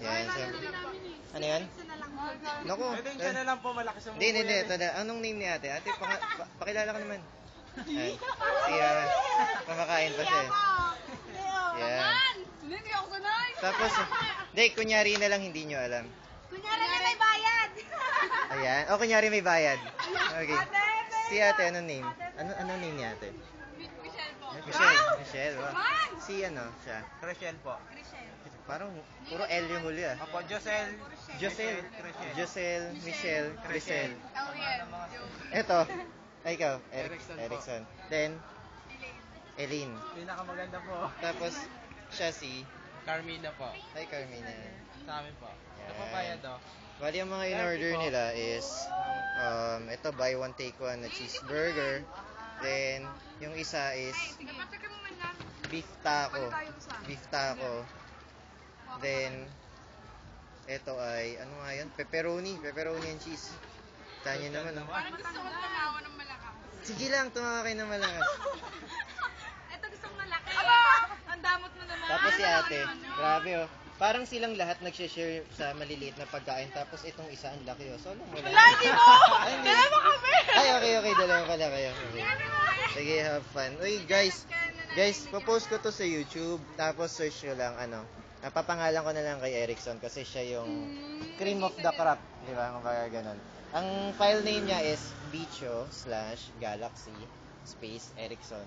Yan. So, ano yan? Naku. Pwedeng siya na lang po, malaki sa Hindi. Anong name ni ate? Ate, pakilala ka naman. Ay, kumakain pa siya. Yan. Hindi ako sanay. Tapos, hindi, kunyari na lang hindi nyo alam. Kunyari na may bayad. Ayan. O, kunyari may bayad. Okay. Si ate, anong name? Anong name ni ate? Michelle. Wow. Si ano siya? Crucial po. Parang puro L yung huli ah. Opo, Josel, Michelle, Crisel. Oh, yes. Eto. Ay, ikaw. Erickson po. Erickson. Then, Eileen. Pinakamaganda po. Tapos, siya si... Carmina po. Ay, Carmina. Sa amin po. Yan. Ito pa bayad o. Bali, yung mga in-order nila is, ito, buy one, take one na cheeseburger. Then, yung isa is beef taco. Then, ito ay, ano nga yun? Pepperoni and cheese. Tanya naman, no? Parang gusto ko tumawa ng malakas. Sige lang, tumawa kayo ng malakas. Ito gusto kong malaki. Aba! Ang damot mo naman. Tapos si ate, grabe oh. Parang silang lahat nag-share sa maliliit na pagkain. Tapos itong isa, ang laki oh. Solo mo lang. Lagi mo! Ay, hindi. Dalawa kami! Ay, okay, dalawa pala kayo. Okay. Sige, have fun. Uy, guys, popost ko to sa YouTube. Tapos search nyo lang, papangalan ko na lang kay Erickson kasi siya yung cream of the crop. Di ba? Kung kaya ganun. Ang file name niya is bicho/galaxy space Erickson.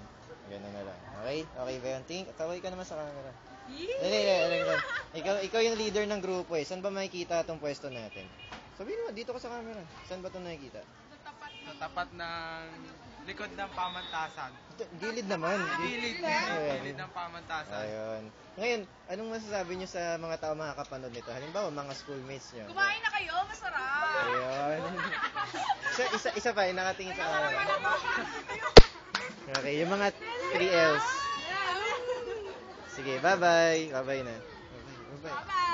Ganun na lang. Okay? Okay ba yun? Kaway ka naman sa camera. Dali. Ikaw yung leader ng grupo eh. Saan ba makikita itong pwesto natin? Sabihin mo, dito ka sa camera. Saan ba ito nakikita? Sa tapat ng likod ng pamantasan. Gilid naman. Gilid ng pamantasan. Ayun. Ngayon, anong masasabi nyo sa mga tao makakapanood nito? Halimbawa, mga schoolmates nyo. Kumain na kayo, masarap. Ayun. Isa pa, nakatingin sa camera. Okay, yung mga 3Ls. Sige, bye-bye. Bye-bye na. Bye-bye.